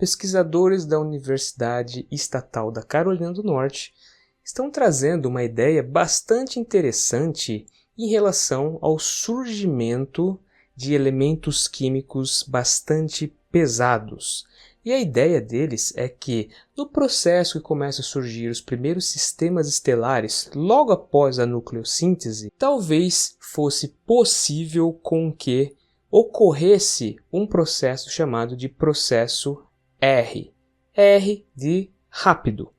pesquisadores da Universidade Estatal da Carolina do Norte estão trazendo uma ideia bastante interessante em relação ao surgimento de elementos químicos bastante pesados. E a ideia deles é que, no processo que começa a surgir os primeiros sistemas estelares logo após a nucleossíntese, talvez fosse possível com que ocorresse um processo chamado de processo R. R de rápido.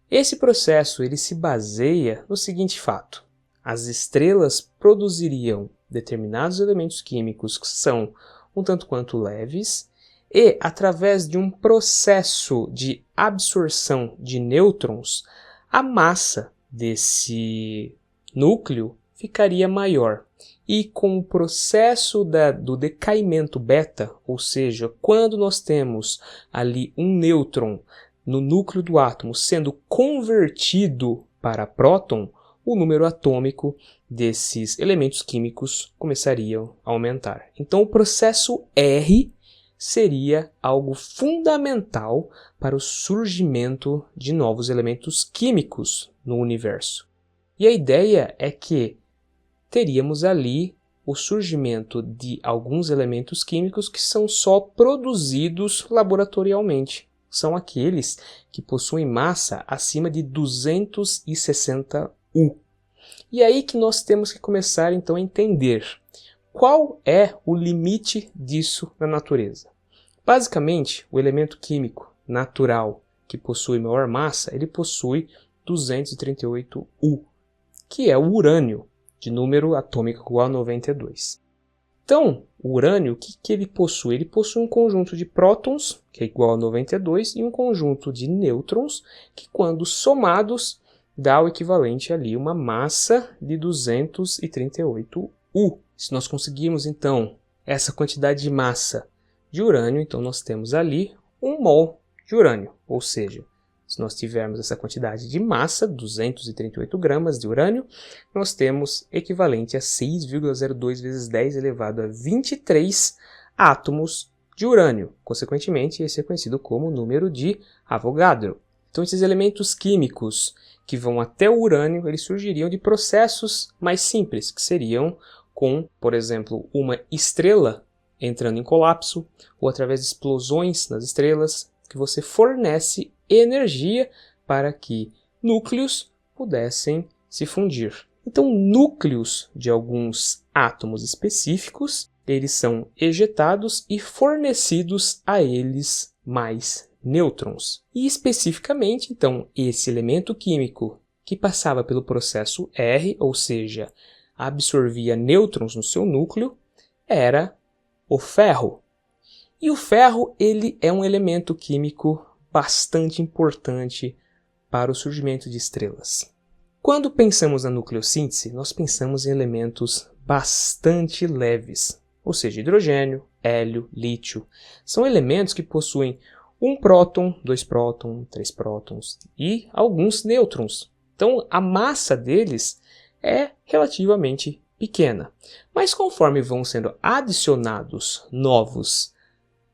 Esse processo ele se baseia no seguinte fato: as estrelas produziriam determinados elementos químicos que são um tanto quanto leves e, através de um processo de absorção de nêutrons, a massa desse núcleo ficaria maior. E com o processo do decaimento beta, ou seja, quando nós temos ali um nêutron no núcleo do átomo sendo convertido para próton, o número atômico desses elementos químicos começaria a aumentar. Então o processo R seria algo fundamental para o surgimento de novos elementos químicos no universo. E a ideia é que teríamos ali o surgimento de alguns elementos químicos que são só produzidos laboratorialmente. São aqueles que possuem massa acima de 260 U. E aí que nós temos que começar então a entender qual é o limite disso na natureza. Basicamente, o elemento químico natural que possui maior massa, ele possui 238 U, que é o urânio, de número atômico igual a 92. Então, o urânio, o que ele possui? Ele possui um conjunto de prótons, que é igual a 92, e um conjunto de nêutrons, que quando somados, dá o equivalente ali, uma massa de 238 U. Se nós conseguirmos, então, essa quantidade de massa de urânio, então nós temos ali 1 mol de urânio, ou seja, se nós tivermos essa quantidade de massa, 238 gramas de urânio, nós temos equivalente a 6,02 vezes 10 elevado a 23 átomos de urânio. Consequentemente, esse é conhecido como número de Avogadro. Então, esses elementos químicos que vão até o urânio, eles surgiriam de processos mais simples, que seriam com, por exemplo, uma estrela entrando em colapso, ou através de explosões nas estrelas, que você fornece energia para que núcleos pudessem se fundir. Então, núcleos de alguns átomos específicos, eles são ejetados e fornecidos a eles mais nêutrons. E especificamente, então, esse elemento químico que passava pelo processo R, ou seja, absorvia nêutrons no seu núcleo, era o ferro. E o ferro, ele é um elemento químico bastante importante para o surgimento de estrelas. Quando pensamos na nucleossíntese, nós pensamos em elementos bastante leves, ou seja, hidrogênio, hélio, lítio. São elementos que possuem um próton, 2 prótons, 3 prótons e alguns nêutrons. Então, a massa deles é relativamente pequena. Mas conforme vão sendo adicionados novos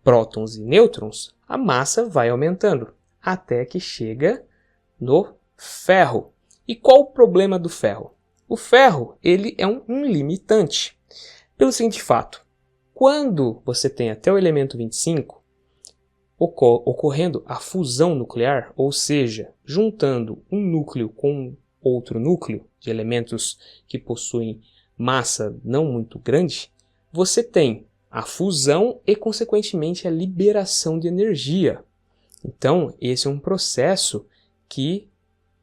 prótons e nêutrons, a massa vai aumentando, até que chega no ferro. E qual o problema do ferro? O ferro ele é um limitante. Pelo seguinte fato: quando você tem até o elemento 25, ocorrendo a fusão nuclear, ou seja, juntando um núcleo com outro núcleo de elementos que possuem massa não muito grande, você tem a fusão e, consequentemente, a liberação de energia. Então, esse é um processo que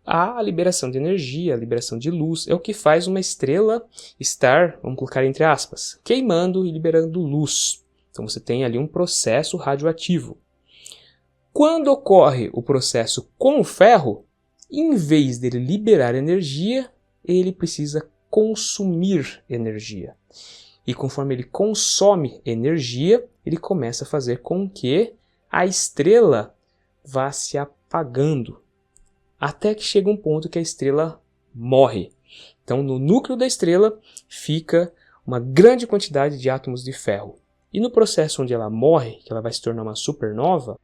a liberação de energia, a liberação de luz, é o que faz uma estrela estar, vamos colocar entre aspas, queimando e liberando luz. Então, você tem ali um processo radioativo. Quando ocorre o processo com o ferro, em vez dele liberar energia, ele precisa consumir energia. E conforme ele consome energia, ele começa a fazer com que a estrela vá se apagando, até que chega um ponto que a estrela morre. Então, no núcleo da estrela fica uma grande quantidade de átomos de ferro. E no processo onde ela morre, que ela vai se tornar uma supernova,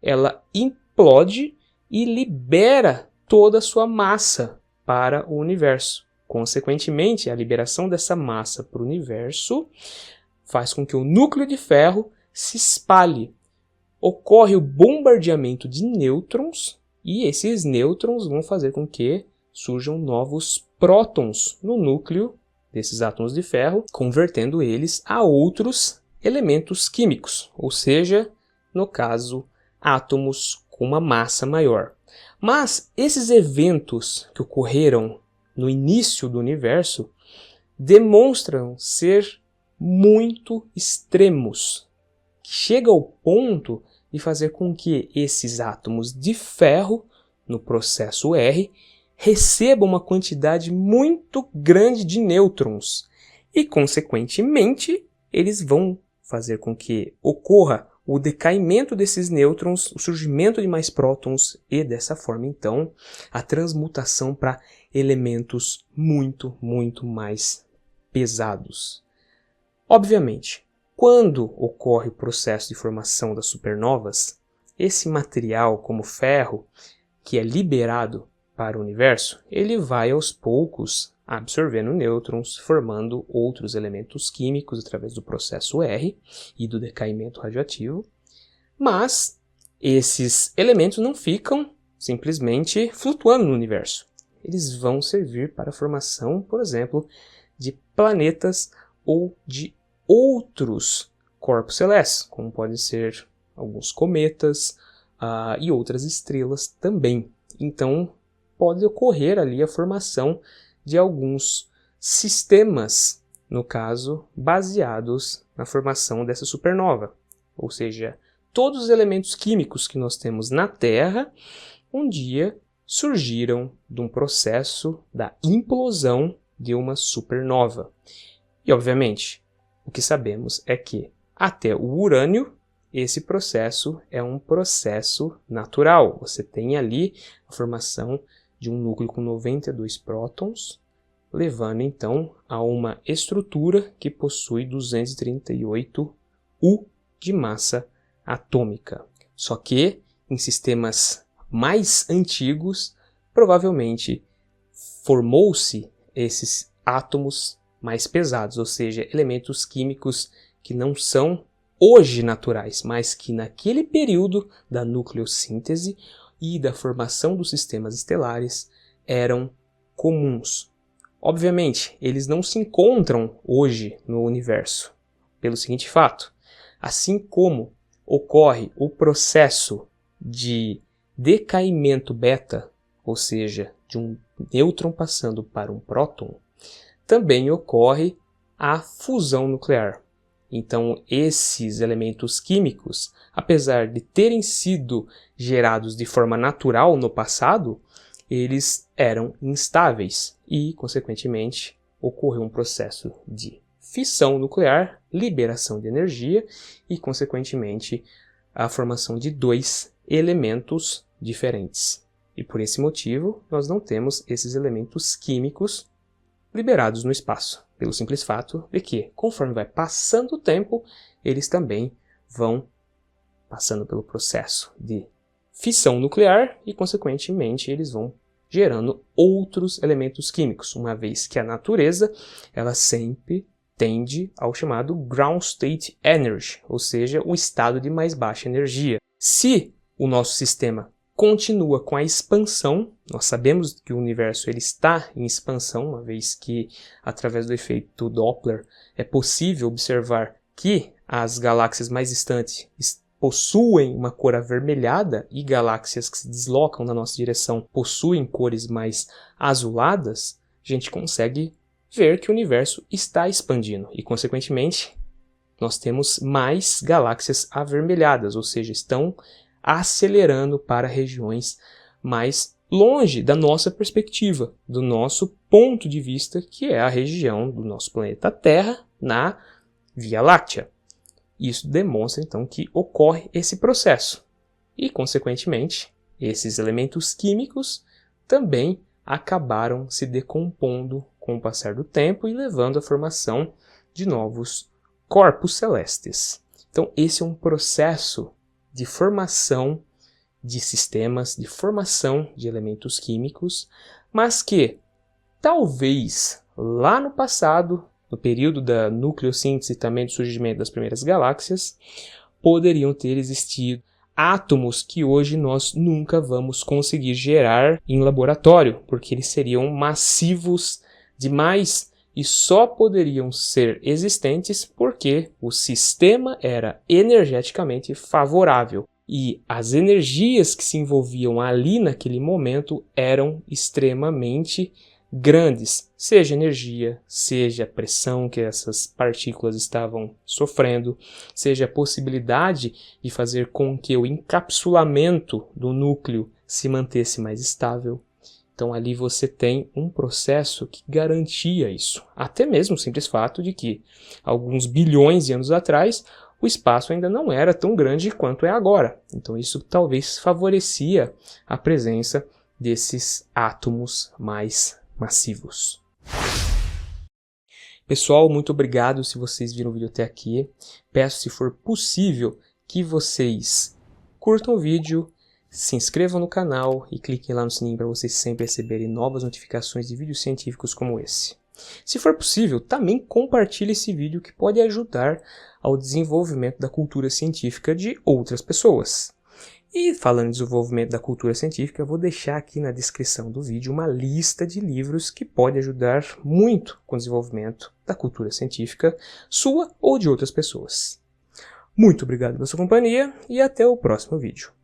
ela implode e libera toda a sua massa para o universo. Consequentemente, a liberação dessa massa para o universo faz com que o núcleo de ferro se espalhe. Ocorre o bombardeamento de nêutrons e esses nêutrons vão fazer com que surjam novos prótons no núcleo desses átomos de ferro, convertendo eles a outros elementos químicos, ou seja, no caso, átomos com uma massa maior. Mas esses eventos que ocorreram no início do universo demonstram ser muito extremos, que chega ao ponto de fazer com que esses átomos de ferro, no processo R, recebam uma quantidade muito grande de nêutrons e, consequentemente, eles vão fazer com que ocorra o decaimento desses nêutrons, o surgimento de mais prótons e, dessa forma, então, a transmutação para elementos muito, muito mais pesados. Obviamente, quando ocorre o processo de formação das supernovas, esse material, como ferro, que é liberado para o universo, ele vai aos poucos absorvendo nêutrons, formando outros elementos químicos através do processo R e do decaimento radioativo, mas esses elementos não ficam simplesmente flutuando no universo. Eles vão servir para a formação, por exemplo, de planetas ou de outros corpos celestes, como podem ser alguns cometas e outras estrelas também. Então, pode ocorrer ali a formação de alguns sistemas, no caso, baseados na formação dessa supernova. Ou seja, todos os elementos químicos que nós temos na Terra, um dia surgiram de um processo da implosão de uma supernova. E, obviamente, o que sabemos é que, até o urânio, esse processo é um processo natural. Você tem ali a formação de um núcleo com 92 prótons, levando então a uma estrutura que possui 238 U de massa atômica. Só que em sistemas mais antigos, provavelmente formou-se esses átomos mais pesados, ou seja, elementos químicos que não são hoje naturais, mas que naquele período da nucleossíntese e da formação dos sistemas estelares eram comuns. Obviamente, eles não se encontram hoje no universo, pelo seguinte fato: assim como ocorre o processo de decaimento beta, ou seja, de um nêutron passando para um próton, também ocorre a fusão nuclear. Então, esses elementos químicos, apesar de terem sido gerados de forma natural no passado, eles eram instáveis e, consequentemente, ocorreu um processo de fissão nuclear, liberação de energia e, consequentemente, a formação de dois elementos diferentes. E por esse motivo, nós não temos esses elementos químicos liberados no espaço, pelo simples fato de que, conforme vai passando o tempo, eles também vão passando pelo processo de fissão nuclear e, consequentemente, eles vão gerando outros elementos químicos, uma vez que a natureza ela sempre tende ao chamado ground state energy, ou seja, o estado de mais baixa energia. Se o nosso sistema continua com a expansão, nós sabemos que o universo ele está em expansão, uma vez que, através do efeito Doppler, é possível observar que as galáxias mais distantes possuem uma cor avermelhada e galáxias que se deslocam na nossa direção possuem cores mais azuladas, a gente consegue ver que o universo está expandindo e, consequentemente, nós temos mais galáxias avermelhadas, ou seja, estão acelerando para regiões mais longe da nossa perspectiva, do nosso ponto de vista, que é a região do nosso planeta Terra na Via Láctea. Isso demonstra, então, que ocorre esse processo e, consequentemente, esses elementos químicos também acabaram se decompondo com o passar do tempo e levando à formação de novos corpos celestes. Então, esse é um processo de formação de sistemas, de formação de elementos químicos, mas que talvez lá no passado, no período da nucleossíntese e também do surgimento das primeiras galáxias, poderiam ter existido átomos que hoje nós nunca vamos conseguir gerar em laboratório, porque eles seriam massivos demais e só poderiam ser existentes porque o sistema era energeticamente favorável. E as energias que se envolviam ali naquele momento eram extremamente grandes, seja energia, seja a pressão que essas partículas estavam sofrendo, seja a possibilidade de fazer com que o encapsulamento do núcleo se mantesse mais estável. Então ali você tem um processo que garantia isso. Até mesmo o simples fato de que, alguns bilhões de anos atrás, o espaço ainda não era tão grande quanto é agora. Então isso talvez favorecia a presença desses átomos mais massivos. Pessoal, muito obrigado se vocês viram o vídeo até aqui. Peço, se for possível, que vocês curtam o vídeo, se inscrevam no canal e cliquem lá no sininho para vocês sempre receberem novas notificações de vídeos científicos como esse. Se for possível, também compartilhe esse vídeo que pode ajudar ao desenvolvimento da cultura científica de outras pessoas. E falando em desenvolvimento da cultura científica, eu vou deixar aqui na descrição do vídeo uma lista de livros que pode ajudar muito com o desenvolvimento da cultura científica sua ou de outras pessoas. Muito obrigado pela sua companhia e até o próximo vídeo.